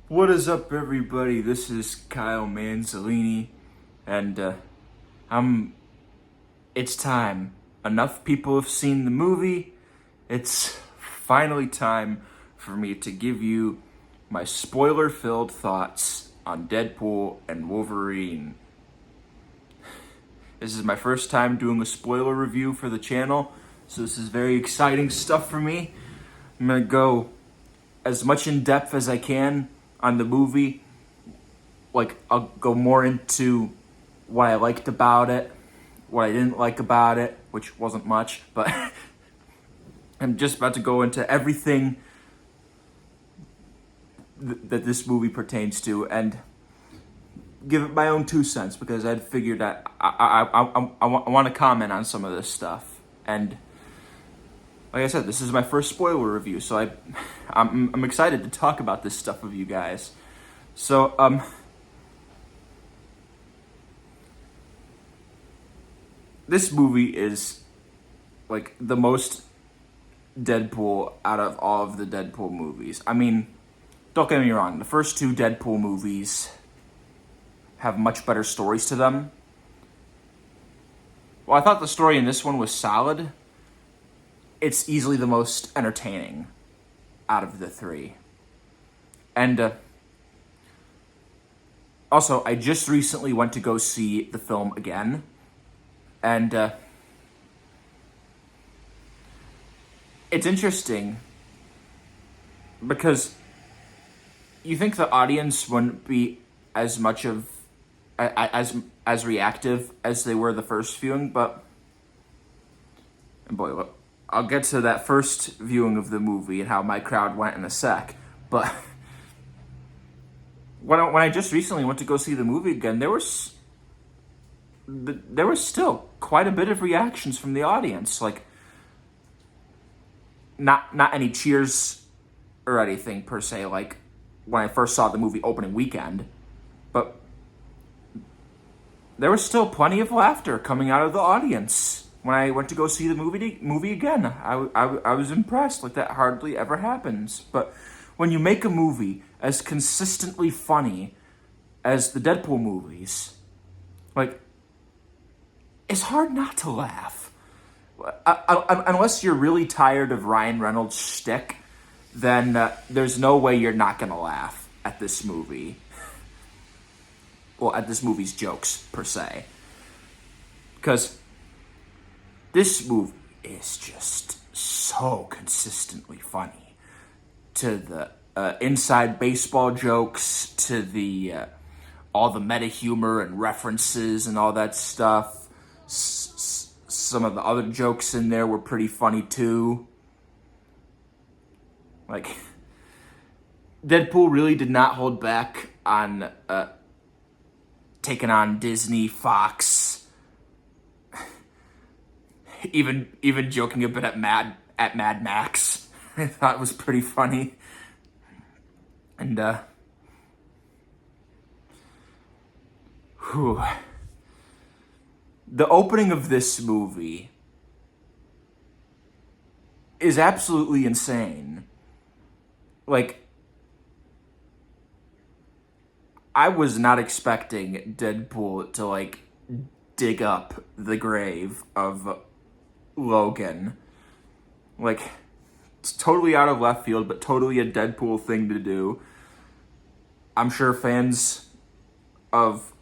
What is up, everybody? This is Kyle Manzolini, and it's time. Enough people have seen the movie. It's finally time for me to give you my spoiler-filled thoughts on Deadpool and Wolverine. This is my first time doing a spoiler review for the channel, so this is very exciting stuff for me. I'm gonna go as much in depth as I can on the movie. Like, I'll go more into what I liked about it, what I didn't like about it, which wasn't much, but I'm just about to go into everything that this movie pertains to and give it my own 2 cents, because I'd figured that I want to comment on some of this stuff. And like I said, this is my first spoiler review, so I'm excited to talk about this stuff with you guys. So, this movie is like the most Deadpool out of all of the Deadpool movies. I mean, don't get me wrong, the first 2 Deadpool movies have much better stories to them. Well, I thought the story in this one was solid. It's easily the most entertaining out of the 3. And also, I just recently went to go see the film again. And it's interesting because you think the audience wouldn't be as much of as reactive as they were the first viewing, but boy, look, I'll get to that first viewing of the movie and how my crowd went in a sec. But when I just recently went to go see the movie again, there was still quite a bit of reactions from the audience. Like, not any cheers or anything per se, like when I first saw the movie opening weekend, but there was still plenty of laughter coming out of the audience when I went to go see the movie again. I was impressed. Like, that hardly ever happens. But when you make a movie as consistently funny as the Deadpool movies, like, it's hard not to laugh. Unless you're really tired of Ryan Reynolds' shtick, then there's no way you're not gonna laugh at this movie. Well, at this movie's jokes, per se. Because this movie is just so consistently funny. To the inside baseball jokes, to the all the meta humor and references and all that stuff. Some of the other jokes in there were pretty funny too. Like, Deadpool really did not hold back on taking on Disney, Fox, even joking a bit at Mad Max. I thought it was pretty funny. And the opening of this movie is absolutely insane. Like, I was not expecting Deadpool to, like, dig up the grave of Logan. Like, it's totally out of left field, but totally a Deadpool thing to do. I'm sure fans of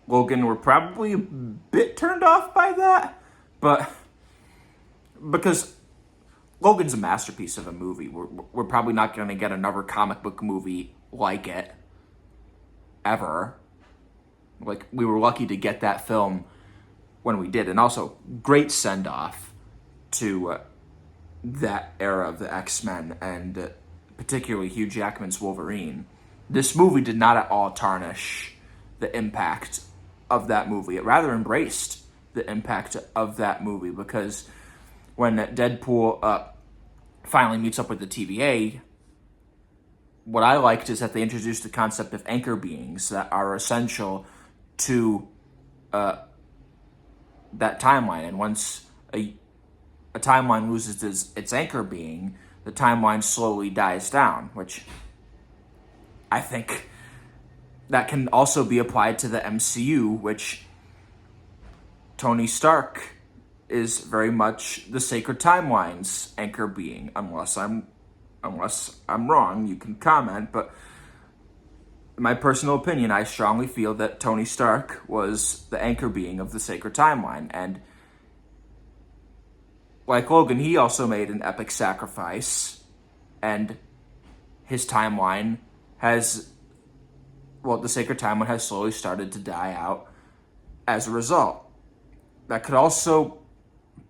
Logan were probably a bit turned off by that, but because Logan's a masterpiece of a movie, we're probably not going to get another comic book movie like it ever. Like, we were lucky to get that film when we did, and also great send-off to that era of the X-Men, and particularly Hugh Jackman's Wolverine. This movie did not at all tarnish the impact of that movie. It rather embraced the impact of that movie, because when Deadpool finally meets up with the TVA, what I liked is that they introduced the concept of anchor beings that are essential to that timeline. And once a timeline loses its anchor being, the timeline slowly dies down, which I think that can also be applied to the MCU, which Tony Stark is very much the sacred timeline's anchor being, unless I'm wrong. You can comment, but in my personal opinion, I strongly feel that Tony Stark was the anchor being of the sacred timeline, and like Logan, he also made an epic sacrifice, and his timeline has, well, the sacred timeline has slowly started to die out as a result. That could also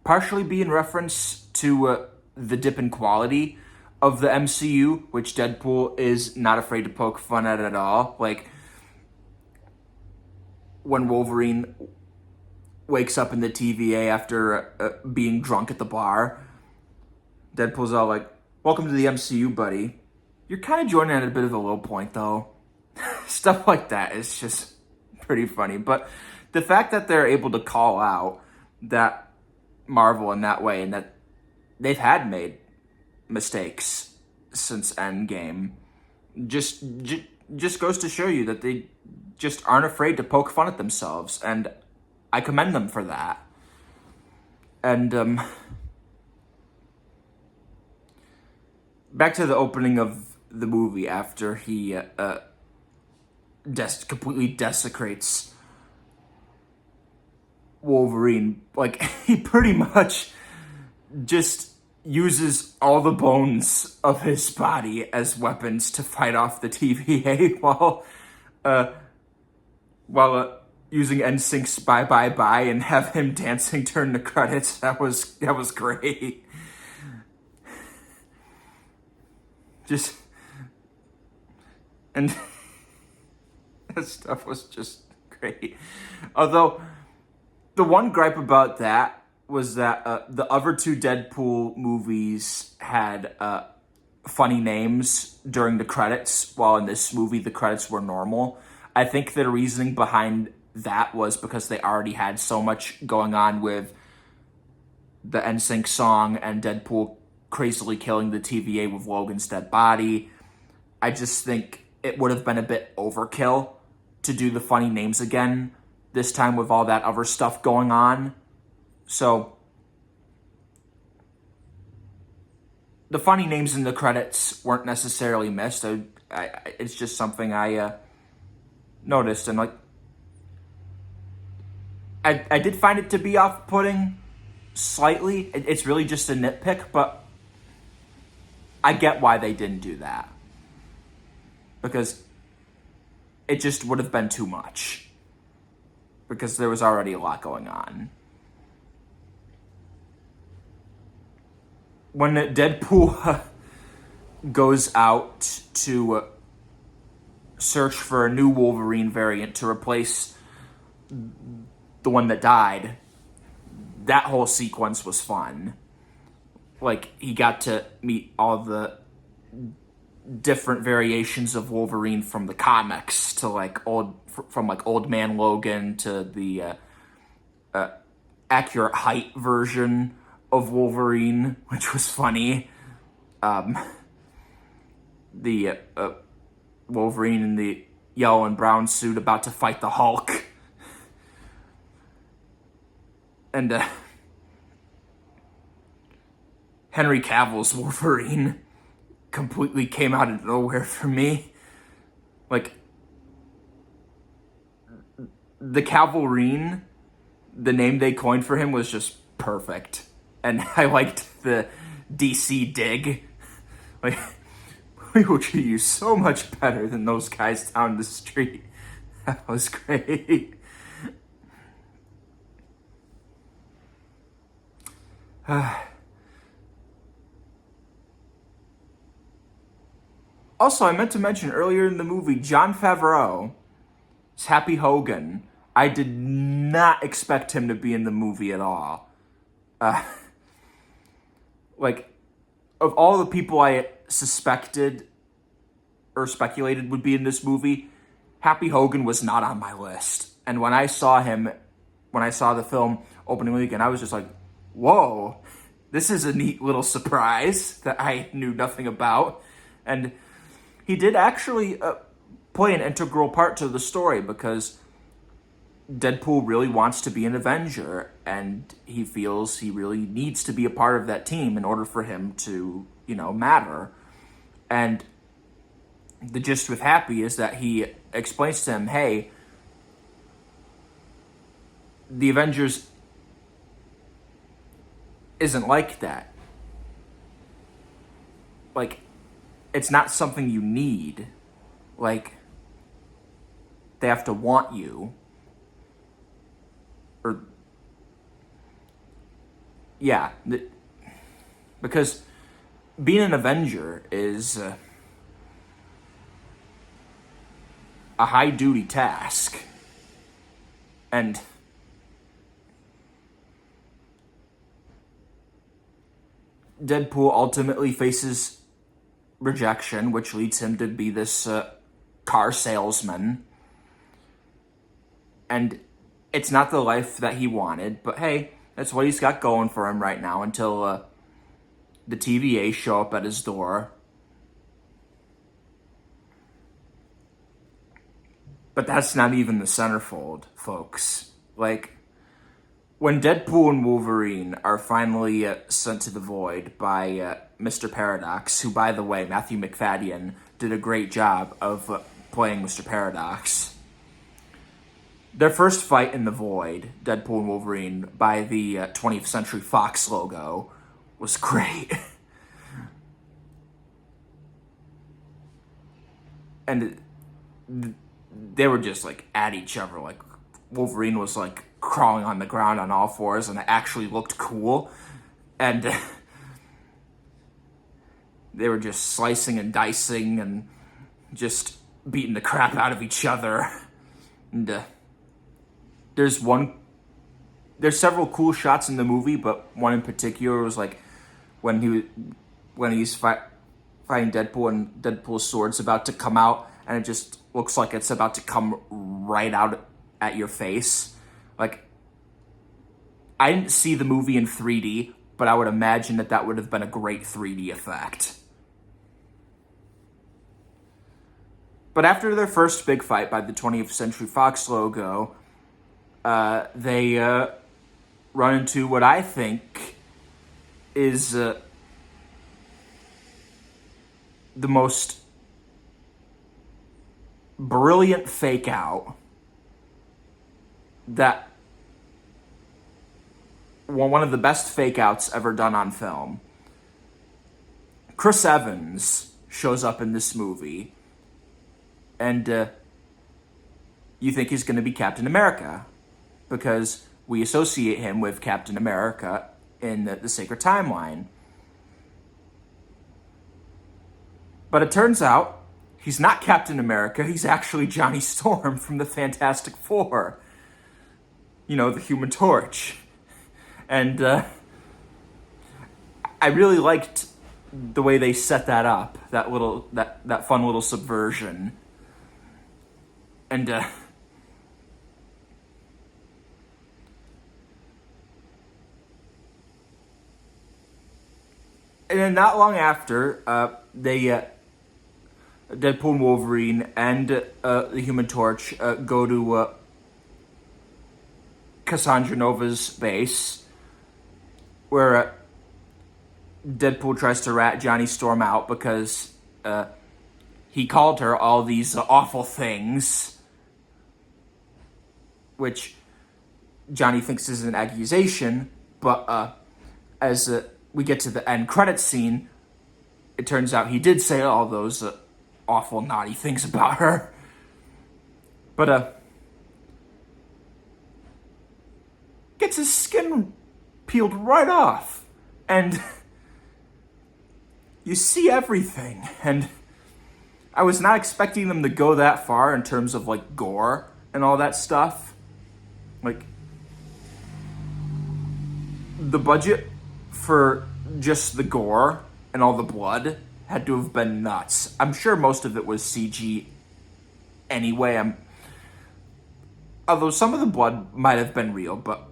partially be in reference to the dip in quality of the MCU, which Deadpool is not afraid to poke fun at all. Like, when Wolverine wakes up in the TVA after being drunk at the bar, Deadpool's all like, "Welcome to the MCU, buddy. You're kind of joining at a bit of a low point, though." Stuff like that is just pretty funny. But the fact that they're able to call out that Marvel in that way, and that they've had made mistakes since Endgame, just goes to show you that they just aren't afraid to poke fun at themselves, and I commend them for that. And back to the opening of the movie after he completely desecrates Wolverine. Like, he pretty much just uses all the bones of his body as weapons to fight off the TVA while using NSYNC's Bye Bye Bye and have him dancing during the credits. That was great. And that stuff was just great. Although, the one gripe about that was that the other two Deadpool movies had funny names during the credits, while in this movie the credits were normal. I think the reasoning behind that was because they already had so much going on with the NSYNC song and Deadpool crazily killing the TVA with Logan's dead body. I just think it would have been a bit overkill to do the funny names again, this time with all that other stuff going on. So, the funny names in the credits weren't necessarily missed. It's just something I noticed, and like, I did find it to be off-putting slightly. It's really just a nitpick, but I get why they didn't do that, because it just would have been too much, because there was already a lot going on. When Deadpool goes out to search for a new Wolverine variant to replace the one that died, that whole sequence was fun. Like, he got to meet all the different variations of Wolverine from the comics, to from Old Man Logan to the accurate height version of Wolverine, which was funny. The Wolverine in the yellow and brown suit about to fight the Hulk. And Henry Cavill's Wolverine completely came out of nowhere for me. Like, the Calverine, the name they coined for him, was just perfect. And I liked the DC dig. Like, we will treat you so much better than those guys down the street. That was great. Also, I meant to mention earlier in the movie, Jon Favreau's Happy Hogan. I did not expect him to be in the movie at all. Of all the people I suspected or speculated would be in this movie, Happy Hogan was not on my list. And when I saw the film opening weekend, I was just like, whoa, this is a neat little surprise that I knew nothing about. And he did actually play an integral part to the story because Deadpool really wants to be an Avenger, and he feels he really needs to be a part of that team in order for him to, matter. And the gist with Happy is that he explains to him, hey, the Avengers isn't like that. Like, it's not something you need. Like, they have to want you. Or, yeah. Because being an Avenger is a high-duty task. And Deadpool ultimately faces rejection, which leads him to be this car salesman. And it's not the life that he wanted, but hey, that's what he's got going for him right now until the TVA show up at his door. But that's not even the centerfold, folks. Like, when Deadpool and Wolverine are finally sent to the void by Mr. Paradox, who, by the way, Matthew McFadden did a great job of playing Mr. Paradox. Their first fight in the void, Deadpool and Wolverine, by the 20th Century Fox logo, was great. And they were just, like, at each other. Like, Wolverine was, like, crawling on the ground on all fours, and it actually looked cool. And they were just slicing and dicing and just beating the crap out of each other. And there's several cool shots in the movie, but one in particular was like when he's fighting Deadpool and Deadpool's sword's about to come out, and it just looks like it's about to come right out at your face. Like, I didn't see the movie in 3D, but I would imagine that would have been a great 3D effect. But after their first big fight by the 20th Century Fox logo, they run into what I think is the most brilliant fake out that one of the best fake outs ever done on film. Chris Evans shows up in this movie, and you think he's going to be Captain America because we associate him with Captain America in the Sacred Timeline. But it turns out he's not Captain America. He's actually Johnny Storm from the Fantastic Four. The Human Torch. And I really liked the way they set that up, that fun little subversion. And then not long after, Deadpool and Wolverine and the Human Torch go to Cassandra Nova's base, where Deadpool tries to rat Johnny Storm out because he called her all these awful things, which Johnny thinks is an accusation, but as we get to the end credits scene, it turns out he did say all those awful, naughty things about her. But gets his skin peeled right off, and you see everything. And I was not expecting them to go that far in terms of like gore and all that stuff. Like, the budget for just the gore and all the blood had to have been nuts. I'm sure most of it was CG anyway. Although some of the blood might have been real, but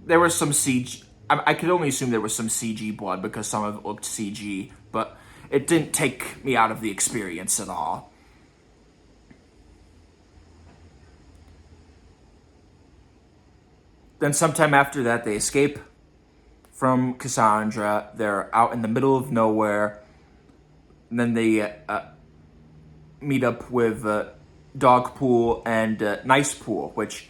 there was some CG. I could only assume there was some CG blood because some of it looked CG, but it didn't take me out of the experience at all. Then sometime after that, they escape from Cassandra. They're out in the middle of nowhere. And then they meet up with Dogpool and Nicepool, which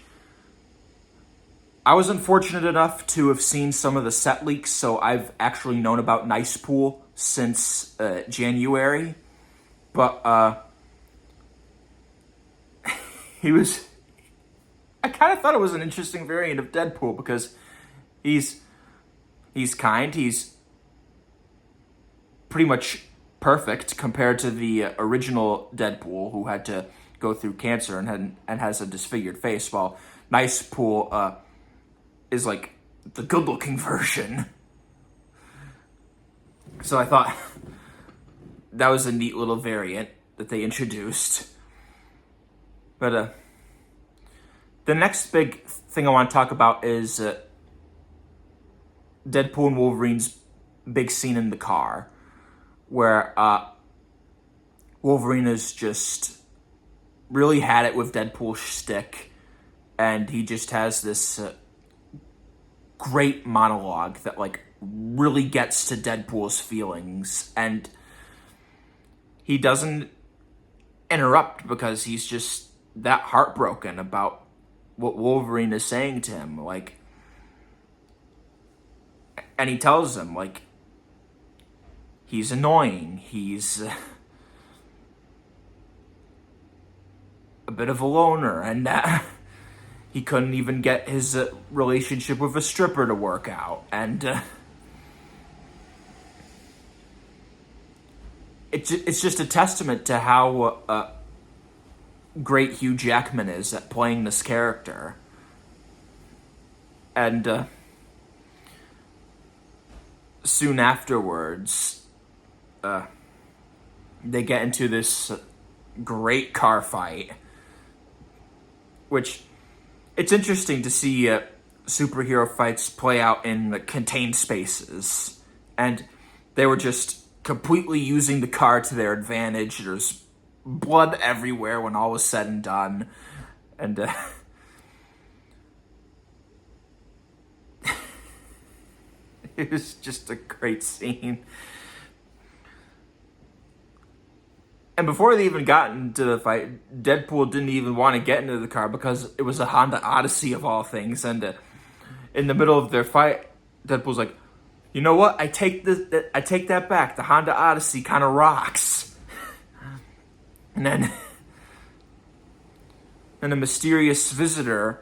I was unfortunate enough to have seen some of the set leaks, so I've actually known about Nicepool since January. But he was... I kind of thought it was an interesting variant of Deadpool because he's kind, he's pretty much perfect compared to the original Deadpool, who had to go through cancer and has a disfigured face, while Nicepool is like the good-looking version. So I thought that was a neat little variant that they introduced. But the next big thing I want to talk about is Deadpool and Wolverine's big scene in the car, where Wolverine has just really had it with Deadpool's shtick, and he just has this great monologue that like really gets to Deadpool's feelings, and he doesn't interrupt because he's just that heartbroken about what Wolverine is saying to him, like, and he tells him, like, he's annoying, he's a bit of a loner, and he couldn't even get his relationship with a stripper to work out, and it's just a testament to how great Hugh Jackman is at playing this character. And soon afterwards, they get into this great car fight, which it's interesting to see superhero fights play out in contained spaces, and they were just completely using the car to their advantage. There's blood everywhere when all was said and done, and it was just a great scene. And before they even got into the fight, Deadpool didn't even want to get into the car because it was a Honda Odyssey of all things. And in the middle of their fight, Deadpool's like, "You know what? I take that back. The Honda Odyssey kind of rocks." And then a mysterious visitor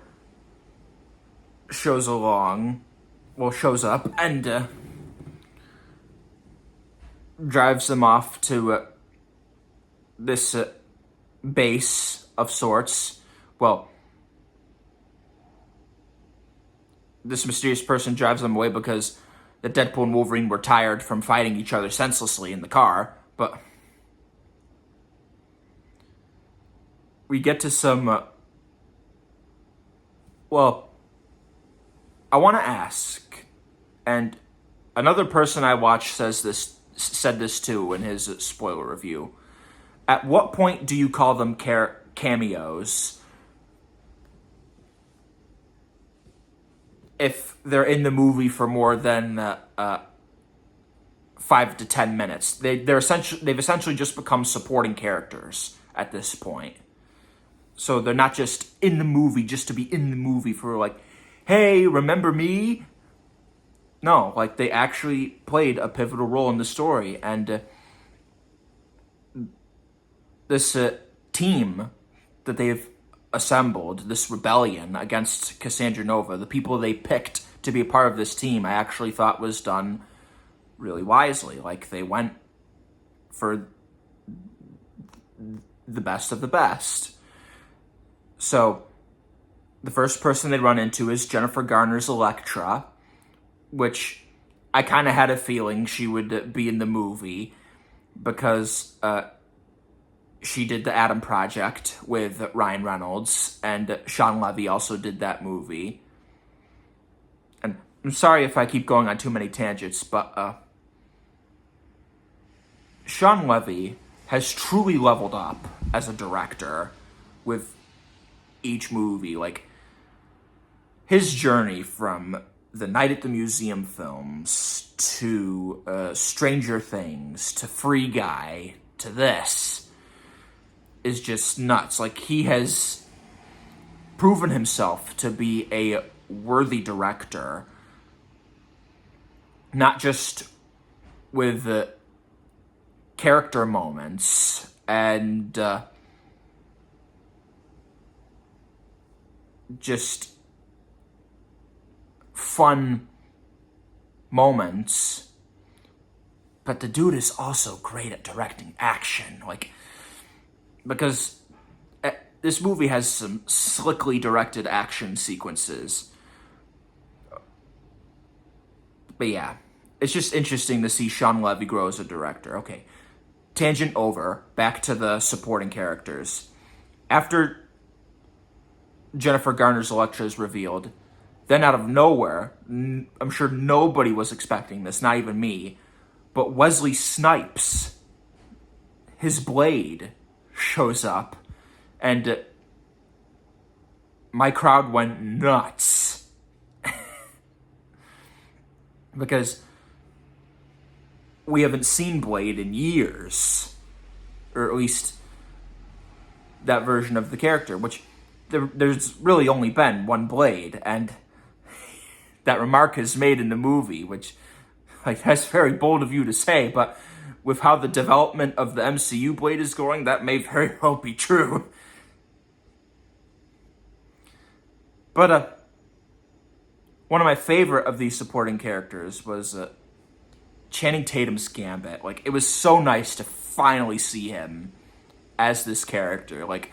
shows up and drives them off to this base of sorts. Well, this mysterious person drives them away because the Deadpool and Wolverine were tired from fighting each other senselessly in the car. But we get to some... I want to ask, and another person I watched said this too in his spoiler review. At what point do you call them cameos if they're in the movie for more than 5 to 10 minutes? They've essentially just become supporting characters at this point. So they're not just in the movie just to be in the movie for like, hey, remember me? No, like they actually played a pivotal role in the story, and this team that they've assembled, this rebellion against Cassandra Nova, the people they picked to be a part of this team, I actually thought was done really wisely. Like, they went for the best of the best. So, the first person they run into is Jennifer Garner's Elektra, which I kind of had a feeling she would be in the movie because she did The Adam Project with Ryan Reynolds, and Sean Levy also did that movie. And I'm sorry if I keep going on too many tangents, but Sean Levy has truly leveled up as a director with each movie. Like, his journey from the Night at the Museum films to Stranger Things to Free Guy to this is just nuts. Like, he has proven himself to be a worthy director, not just with character moments and just fun moments, but the dude is also great at directing action. Like, because this movie has some slickly directed action sequences. But yeah, it's just interesting to see Sean Levy grow as a director. Okay, tangent over. Back to the supporting characters. After Jennifer Garner's Elektra is revealed, then out of nowhere, I'm sure nobody was expecting this, not even me, but Wesley Snipes, his Blade, shows up, and my crowd went nuts. Because we haven't seen Blade in years, or at least that version of the character, which there's really only been one Blade, and that remark is made in the movie, which, like, that's very bold of you to say, but with how the development of the MCU Blade is going, that may very well be true. But one of my favorite of these supporting characters was Channing Tatum's Gambit. Like, it was so nice to finally see him as this character. Like,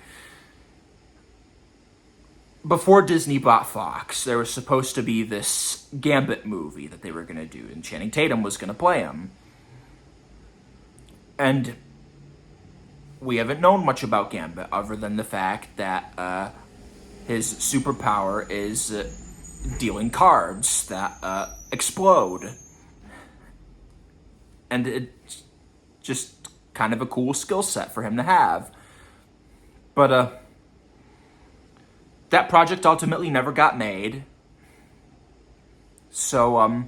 before Disney bought Fox, there was supposed to be this Gambit movie that they were going to do, and Channing Tatum was going to play him. And we haven't known much about Gambit other than the fact that his superpower is dealing cards that explode. And it's just kind of a cool skill set for him to have. But that project ultimately never got made. So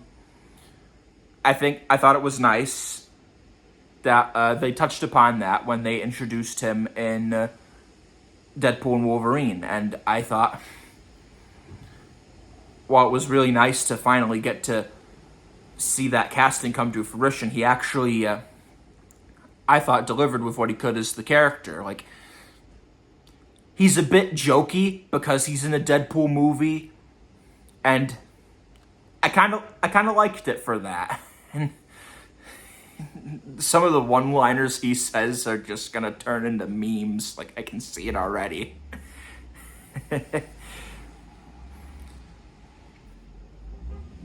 I thought it was nice that they touched upon that when they introduced him in Deadpool and Wolverine. And I thought, while it was really nice to finally get to see that casting come to fruition, he actually, I thought, delivered with what he could as the character. Like, he's a bit jokey because he's in a Deadpool movie, and I kind of liked it for that. And some of the one-liners he says are just gonna turn into memes. Like, I can see it already.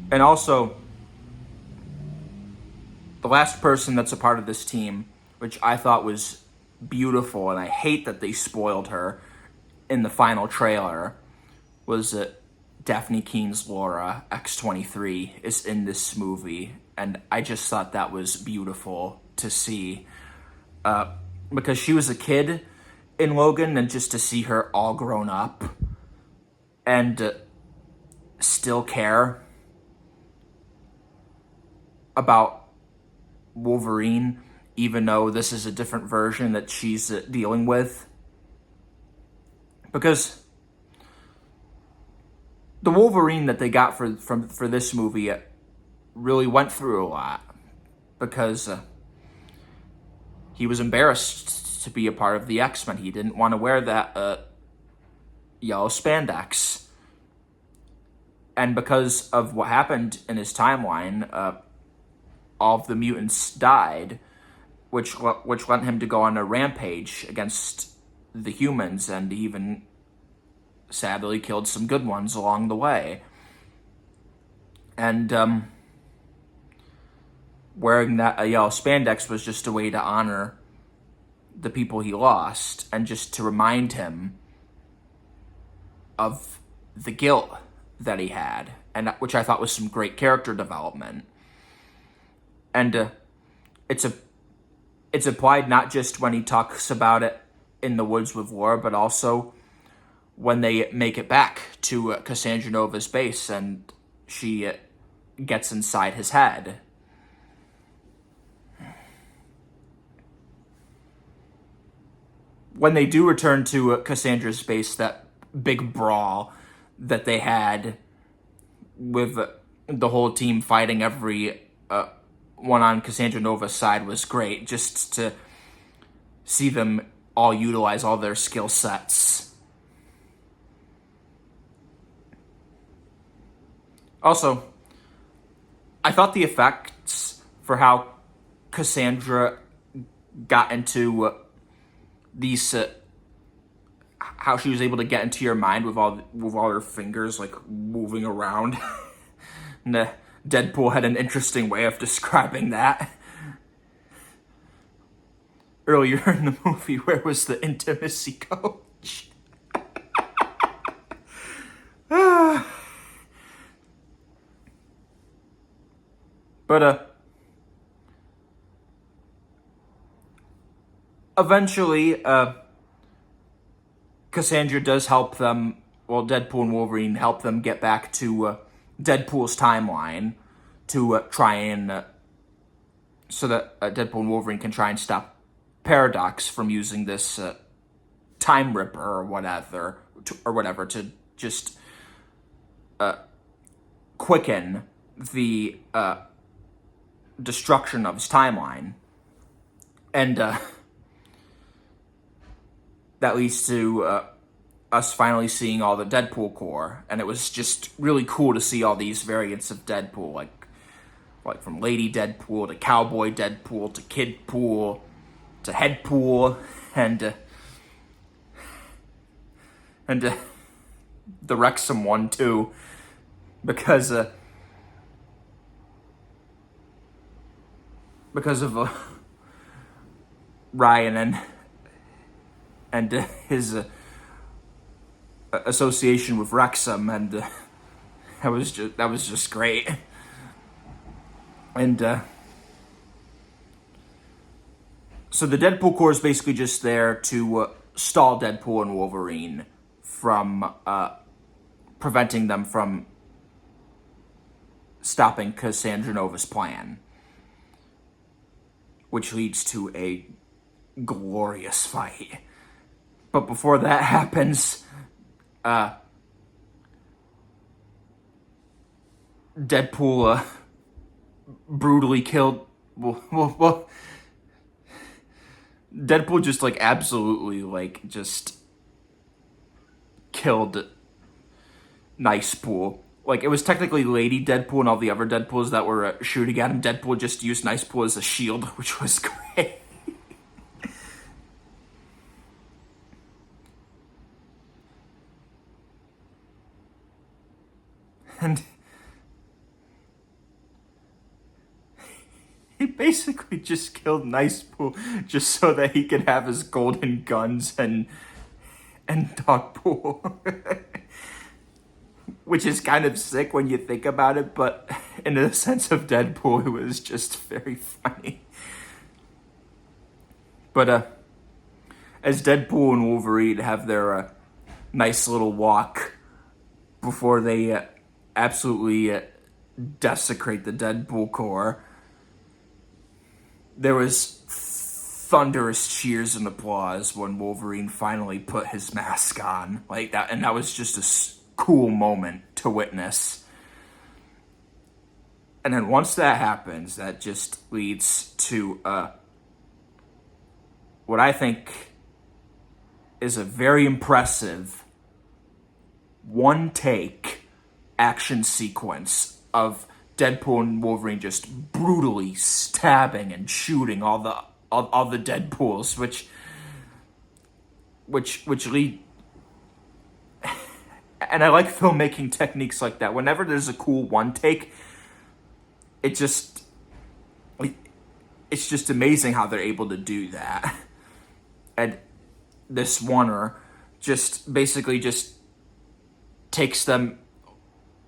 And also, the last person that's a part of this team, which I thought was beautiful, and I hate that they spoiled her in the final trailer, was Daphne Keene's Laura, X-23, is in this movie. And I just thought that was beautiful to see. Because she was a kid in Logan, and just to see her all grown up and still care about Wolverine, even though this is a different version that she's dealing with. Because the Wolverine that they got for this movie really went through a lot. Because he was embarrassed to be a part of the X-Men. He didn't want to wear that yellow spandex. And because of what happened in his timeline, all of the mutants died, which led him to go on a rampage against the humans, and even sadly killed some good ones along the way. And wearing that yellow spandex was just a way to honor the people he lost, and just to remind him of the guilt that he had, and which I thought was some great character development. And it's applied not just when he talks about it in the woods with Laura, but also when they make it back to Cassandra Nova's base and she gets inside his head. When they do return to Cassandra's base, that big brawl that they had with the whole team fighting every one on Cassandra Nova's side was great. Just to see them all utilize all their skill sets. Also, I thought the effects for how Cassandra got into these, how she was able to get into your mind with all her fingers like moving around. And Deadpool had an interesting way of describing that. Earlier in the movie, where was the intimacy coach? But eventually, Cassandra does help them. Well, Deadpool and Wolverine help them get back to Deadpool's timeline to try and so that Deadpool and Wolverine can try and stop Paradox from using this time ripper or whatever to just quicken the destruction of his timeline. And that leads to us finally seeing all the Deadpool core, and it was just really cool to see all these variants of Deadpool, like from Lady Deadpool to Cowboy Deadpool to Kid Pool to Headpool and the Wrexham one too, because of Ryan and his association with Wrexham, and that was just great. And so the Deadpool core is basically just there to stall Deadpool and Wolverine from preventing them from stopping Cassandra Nova's plan, which leads to a glorious fight. But before that happens, Deadpool brutally killed. Well, Deadpool just absolutely just killed Nice Pool. It was technically Lady Deadpool and all the other Deadpools that were shooting at him. Deadpool just used Nice Pool as a shield, which was great. And he basically just killed Nice Pool just so that he could have his golden guns and Dog Pool. Which is kind of sick when you think about it, but in the sense of Deadpool, it was just very funny. But as Deadpool and Wolverine have their nice little walk before they absolutely desecrate the Deadpool core, there was thunderous cheers and applause when Wolverine finally put his mask on, and that was just a cool moment to witness. And then once that happens, that just leads to what I think is a very impressive one-take action sequence of Deadpool and Wolverine just brutally stabbing and shooting all the Deadpools, which lead. And I like filmmaking techniques like that. Whenever there's a cool one take, it's just amazing how they're able to do that. And this oneer just basically just takes them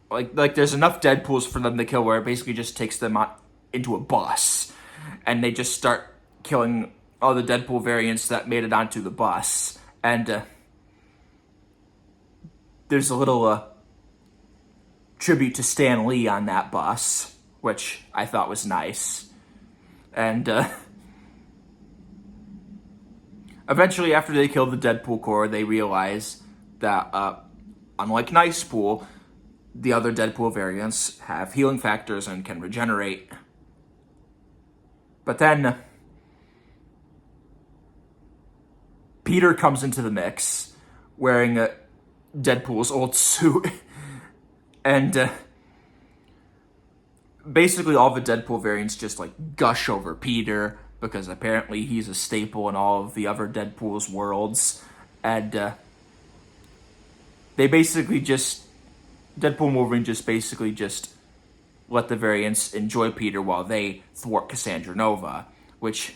like there's enough Deadpools for them to kill where it basically just takes them out into a bus, and they just start killing all the Deadpool variants that made it onto the bus. And there's a little tribute to Stan Lee on that bus, which I thought was nice. And eventually, after they kill the Deadpool core, they realize that, unlike Nice Pool, the other Deadpool variants have healing factors and can regenerate. But then Peter comes into the mix wearing Deadpool's old suit. And basically all the Deadpool variants just like gush over Peter because apparently he's a staple in all of the other Deadpool's worlds. And they basically just, Deadpool and Wolverine just basically just let the variants enjoy Peter while they thwart Cassandra Nova, which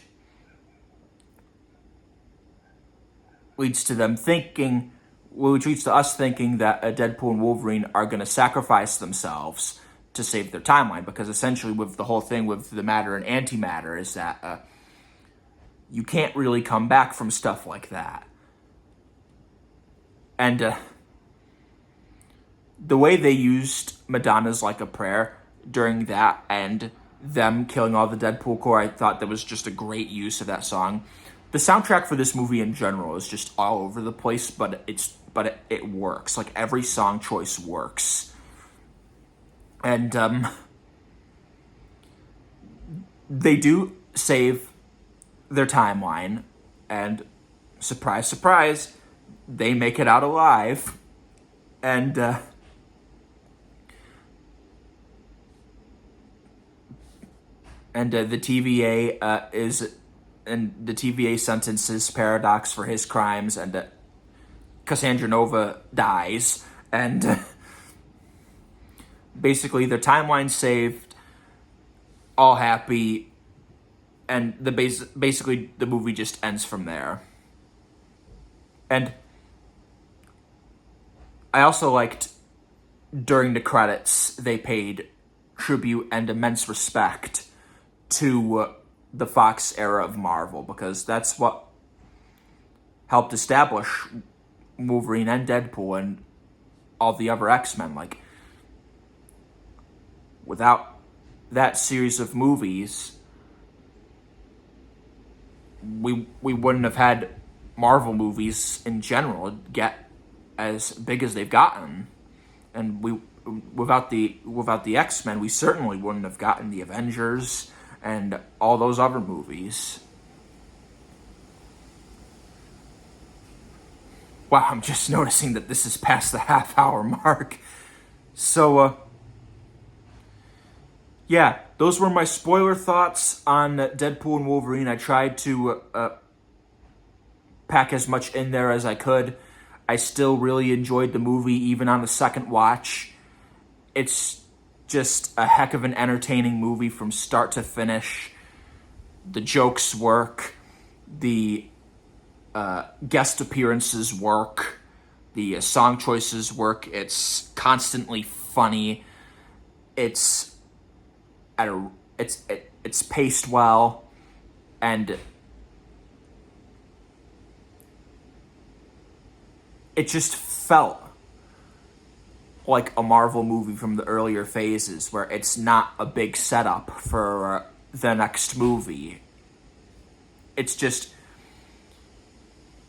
leads to us thinking that Deadpool and Wolverine are going to sacrifice themselves to save their timeline, because essentially with the whole thing with the matter and antimatter is that you can't really come back from stuff like that. And the way they used Madonna's Like a Prayer during that and them killing all the Deadpool core, I thought that was just a great use of that song. The soundtrack for this movie in general is just all over the place, but it works. Like, every song choice works. And they do save their timeline, and surprise, surprise, they make it out alive. And the TVA sentences Paradox for his crimes, and Cassandra Nova dies, and basically their timeline's saved, all happy, and basically the movie just ends from there. And I also liked, during the credits, they paid tribute and immense respect to the Fox era of Marvel, because that's what helped establish Wolverine and Deadpool and all the other X-Men. Like, without that series of movies, we wouldn't have had Marvel movies in general get as big as they've gotten. And without the X-Men, we certainly wouldn't have gotten the Avengers and all those other movies. Wow, I'm just noticing that this is past the half-hour mark. So, yeah, those were my spoiler thoughts on Deadpool and Wolverine. I tried to pack as much in there as I could. I still really enjoyed the movie, even on the second watch. It's just a heck of an entertaining movie from start to finish. The jokes work. The guest appearances work. The song choices work. It's constantly funny. It's paced well, and it just felt like a Marvel movie from the earlier phases, where it's not a big setup for the next movie. It's just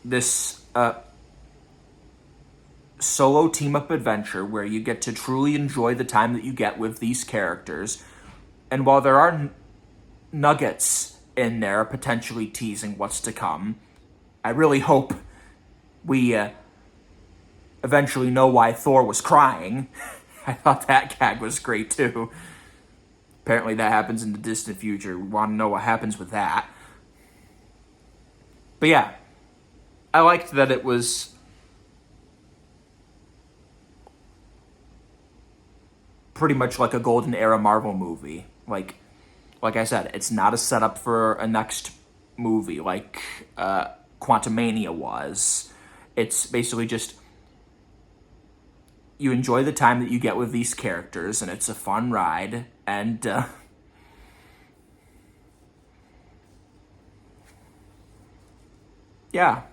this solo team-up adventure where you get to truly enjoy the time that you get with these characters. And while there are nuggets in there potentially teasing what's to come, I really hope we eventually know why Thor was crying. I thought that gag was great too. Apparently that happens in the distant future. We want to know what happens with that. But yeah, I liked that it was pretty much like a golden era Marvel movie. Like I said, it's not a setup for a next movie like Quantumania was. It's basically just, you enjoy the time that you get with these characters, and it's a fun ride, and yeah.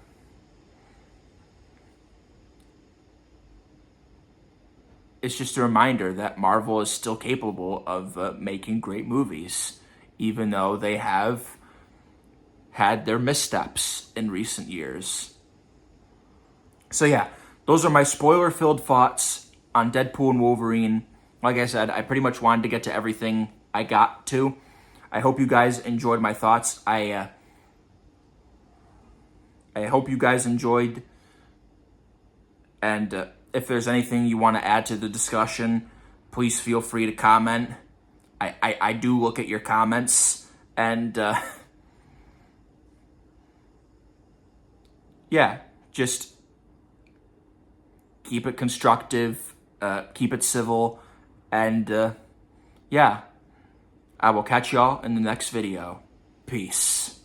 it's just a reminder that Marvel is still capable of making great movies, even though they have had their missteps in recent years. So yeah, those are my spoiler-filled thoughts on Deadpool and Wolverine. Like I said, I pretty much wanted to get to everything I got to. I hope you guys enjoyed my thoughts. I hope you guys enjoyed. And if there's anything you want to add to the discussion, please feel free to comment. I do look at your comments. And yeah, just keep it constructive, keep it civil, and yeah, I will catch y'all in the next video. Peace.